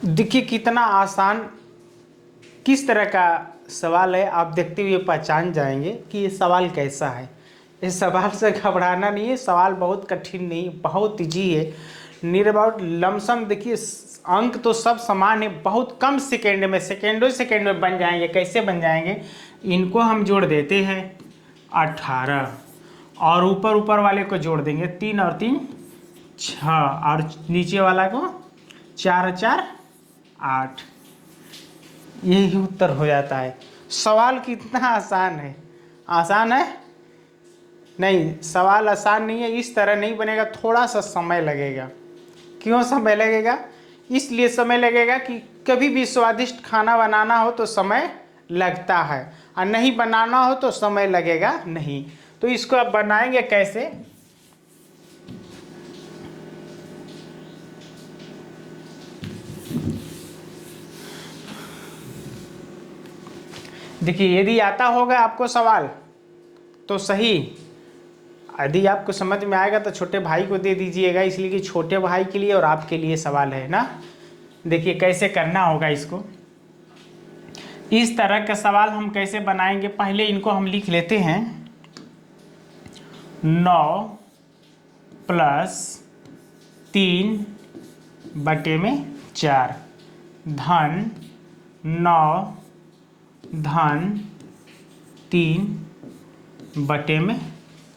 देखिए कितना आसान, किस तरह का सवाल है, आप देखते हुए पहचान जाएंगे कि ये सवाल कैसा है। इस सवाल से घबराना नहीं है, सवाल बहुत कठिन नहीं, बहुत ईजी है। नियर अबाउट लमसम देखिए अंक तो सब समान है, बहुत कम सेकेंड में, सेकेंड में बन जाएंगे। कैसे बन जाएंगे, इनको हम जोड़ देते हैं 18 और ऊपर वाले को जोड़ देंगे 3 और 3 6 और नीचे वाला को 4 और 4 8। यही उत्तर हो जाता है। सवाल कितना आसान है, आसान है नहीं, सवाल आसान नहीं है। इस तरह नहीं बनेगा, थोड़ा सा समय लगेगा। क्यों समय लगेगा, इसलिए समय लगेगा कि कभी भी स्वादिष्ट खाना बनाना हो तो समय लगता है, और नहीं बनाना हो तो समय लगेगा नहीं। तो इसको अब बनाएंगे कैसे, देखिए यदि आता होगा आपको सवाल तो सही, यदि आपको समझ में आएगा तो छोटे भाई को दे दीजिएगा, इसलिए कि छोटे भाई के लिए और आपके लिए सवाल है ना। देखिए कैसे करना होगा इसको। इस तरह का सवाल हम कैसे बनाएंगे, पहले इनको हम लिख लेते हैं 9 प्लस 3 बटे में 4 धन 9 धन 3 बटे में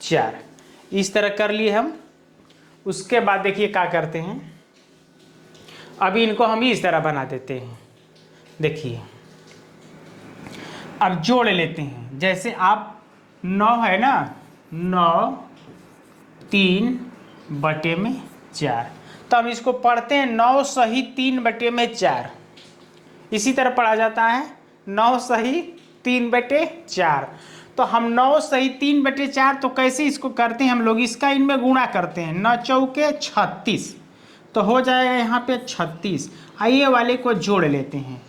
4। इस तरह कर लिए हम। उसके बाद देखिए क्या करते हैं, अभी इनको हम इस तरह बना देते हैं। देखिए अब जोड़ लेते हैं, जैसे आप 9 है ना, 9 3 बटे में 4, तो हम इसको पढ़ते हैं 9 सही 3 बटे में 4। इसी तरह पढ़ा जाता है 9 सही 3 बटे 4। तो हम 9 सही 3 बटे 4, तो कैसे इसको करते हैं हम लोग, इसका इनमें गुणा करते हैं, 9 चौके 36, तो हो जाएगा यहाँ पे 36। आइए वाले को जोड़ लेते हैं,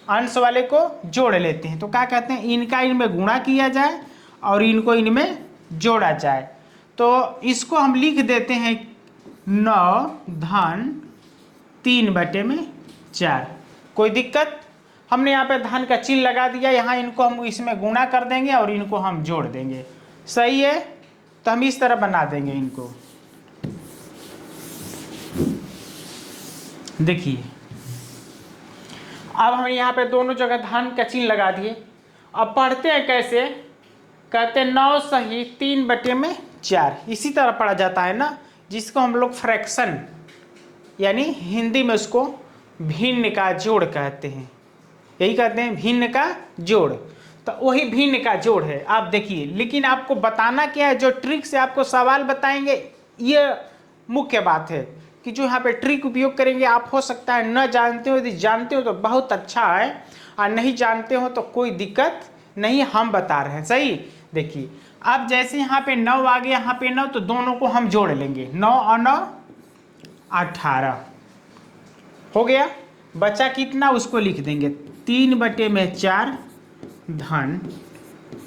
अंश वाले को जोड़ लेते हैं। तो क्या कहते हैं, इनका इनमें गुणा किया जाए और इनको इनमें जोड़ा जाए। तो इसको हम लिख देते हैं 9 धन 3 बटे में 4। कोई दिक्कत, हमने यहाँ पे धन का चिन्ह लगा दिया, यहाँ इनको हम इसमें गुणा कर देंगे और इनको हम जोड़ देंगे। सही है, तो हम इस तरह बना देंगे इनको। देखिए अब हम यहाँ पे दोनों जगह धन का चिन्ह लगा दिए। अब पढ़ते हैं कैसे, कहते हैं 9 सही 3 बटे में 4। इसी तरह पढ़ा जाता है ना, जिसको हम लोग फ्रैक्शन यानी हिंदी में उसको भिन्न का जोड़ कहते हैं। यही कहते हैं भिन्न का जोड़, तो वही भिन्न का जोड़ है। आप देखिए, लेकिन आपको बताना क्या है, जो ट्रिक से आपको सवाल बताएंगे ये मुख्य बात है कि जो यहाँ पे ट्रिक उपयोग करेंगे आप, हो सकता है न जानते हो, यदि जानते हो तो बहुत अच्छा है, और नहीं जानते हो तो कोई दिक्कत नहीं, हम बता रहे हैं। सही, देखिए अब जैसे यहाँ पे 9 आ गया, यहाँ पे 9, तो दोनों को हम जोड़ लेंगे, 9 और 9 18 हो गया। बचा कितना, उसको लिख देंगे 3 बटे में 4 धन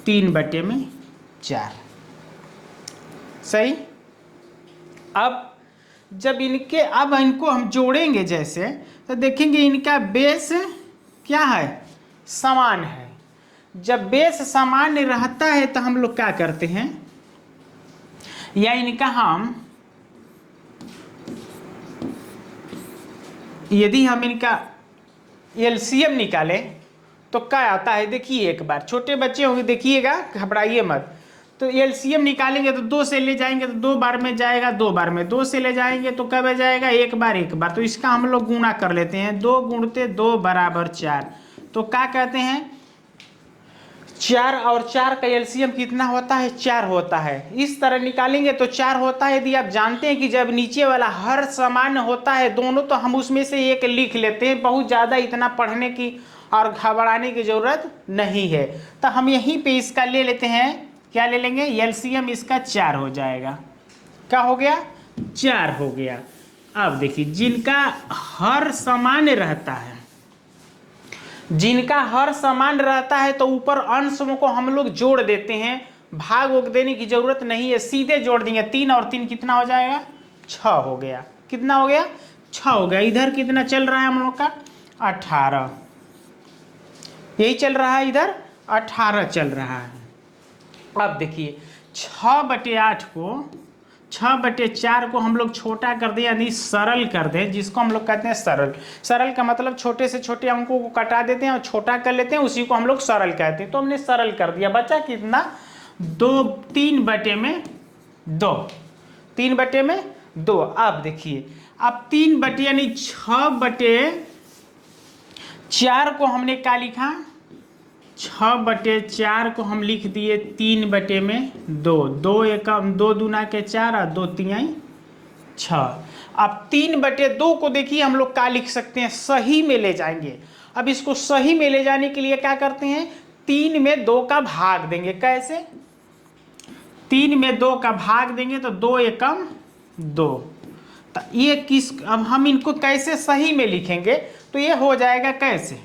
3 बटे में 4। सही। अब जब इनको हम जोड़ेंगे जैसे, तो देखेंगे इनका बेस क्या है, समान है। जब बेस समान रहता है तो हम लोग क्या करते हैं, या इनका हम यदि हम इनका एलसीएम निकालें तो क्या आता है, देखिए एक बार, छोटे बच्चे होंगे देखिएगा, घबराइए मत। तो एलसीएम निकालेंगे तो 2 से ले जाएंगे तो 2 बार में जाएगा, 2 बार में, 2 से ले जाएंगे तो कब जाएगा, एक बार। तो इसका हम लोग गुणा कर लेते हैं, 2 गुणते 2 बराबर 4। तो क्या कहते हैं, 4 और 4 का एलसीएम कितना होता है, 4 होता है। इस तरह निकालेंगे तो 4 होता है। यदि आप जानते हैं कि जब नीचे वाला हर समान होता है दोनों, तो हम उसमें से एक लिख लेते हैं, बहुत ज़्यादा इतना पढ़ने की और घबराने की ज़रूरत नहीं है। तो हम यहीं पे इसका ले लेते हैं, क्या ले लेंगे, एलसीएम इसका 4 हो जाएगा। क्या हो गया, 4 हो गया। अब देखिए जिनका हर समान रहता है, जिनका हर समान रहता है तो ऊपर अंशों को हम लोग जोड़ देते हैं, भाग वोग देने की जरूरत नहीं है, सीधे जोड़ देंगे। 3 और 3 कितना हो जाएगा, 6 हो गया। कितना हो गया, 6 हो गया। इधर कितना चल रहा है हम लोग का 18, यही चल रहा है, इधर 18 चल रहा है। अब देखिए 6/8 को 6/4 को हम लोग छोटा कर दें यानी सरल कर दें, जिसको हम लोग कहते हैं सरल। सरल का मतलब छोटे से छोटे अंकों को कटा देते हैं और छोटा कर लेते हैं, उसी को हम लोग सरल कहते हैं। तो हमने सरल कर दिया, बचा कितना 3/2, 3/2। अब देखिए अब 3 यानी 6/4 को हमने क्या लिखा, 6/4 को हम लिख दिए 3/2, 2 एकम 2 दूना के 4 और 2 तिहाई 6। अब 3/2 को देखिए हम लोग क्या लिख सकते हैं, सही में ले जाएंगे। अब इसको सही में ले जाने के लिए क्या करते हैं, 3 में 2 का भाग देंगे। कैसे, 3 में 2 का भाग देंगे तो 2 एकम 2। तो ये किस, अब हम इनको कैसे सही में लिखेंगे, तो ये हो जाएगा कैसे,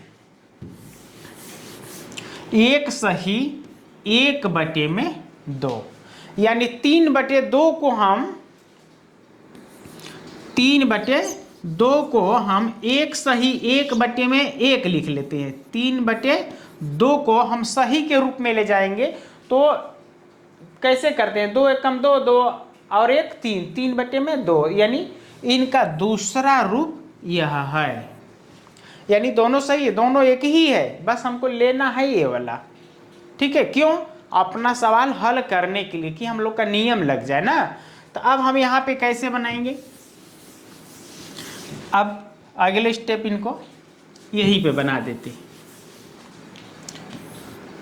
1 सही 1/2, यानी 3/2 को हम 3/2 को हम 1 सही 1/1 लिख लेते हैं। 3/2 को हम सही के रूप में ले जाएंगे तो कैसे करते हैं, 2 एकम 2, 2 और 1 3, 3/2, यानी इनका दूसरा रूप यह है। यानी दोनों सही है, दोनों एक ही है, बस हमको लेना है ये वाला। ठीक है, क्यों, अपना सवाल हल करने के लिए, कि हम लोग का नियम लग जाए ना। तो अब हम यहाँ पे कैसे बनाएंगे, अब अगले स्टेप इनको यहीं पे बना देते।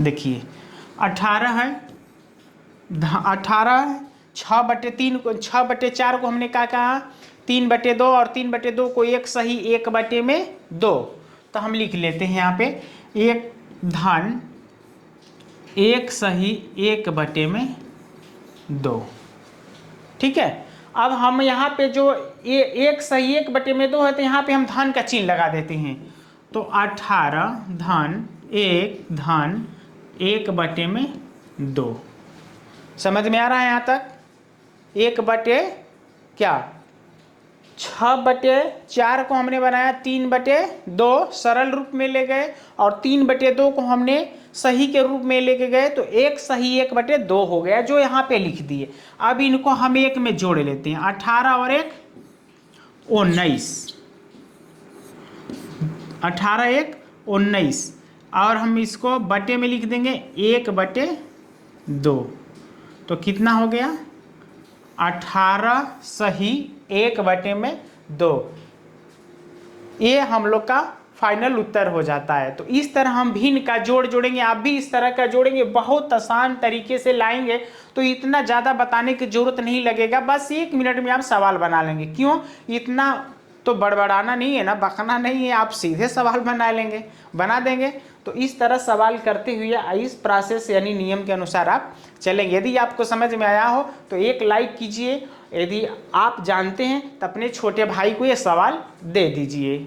देखिए 18 है, 18 है, 6/3 को 6/4 को हमने क्या कहा 3/2 और 3/2 को 1 सही 1/2। तो हम लिख लेते हैं यहाँ पे 1 सही 1/2। ठीक है, अब हम यहाँ पे जो 1 सही 1/2 है तो यहाँ पे हम धन का चिन्ह लगा देते हैं। तो 18 धन 1 समझ में आ रहा है यहाँ तक। 6/4 को हमने बनाया 3/2 सरल रूप में ले गए और 3/2 को हमने सही के रूप में लेके गए, तो 1 सही 1/2 हो गया, जो यहाँ पे लिख दिए। अब इनको हम एक में जोड़ लेते हैं, 18 और 1 19, 18 1 19, और हम इसको बटे में लिख देंगे 1/2। तो कितना हो गया 18 सही 1/2। ये हम लोग का फाइनल उत्तर हो जाता है। तो इस तरह हम भिन्न का जोड़ जोड़ेंगे, आप भी इस तरह का जोड़ेंगे, बहुत आसान तरीके से लाएंगे तो इतना ज़्यादा बताने की जरूरत नहीं लगेगा, बस 1 मिनट में आप सवाल बना लेंगे। क्यों, इतना तो बड़बड़ाना नहीं है ना, बकना नहीं है, आप सीधे सवाल बना देंगे। तो इस तरह सवाल करते हुए इस प्रोसेस यानी नियम के अनुसार आप चलेंगे। यदि आपको समझ में आया हो तो एक लाइक कीजिए, यदि आप जानते हैं तो अपने छोटे भाई को ये सवाल दे दीजिए।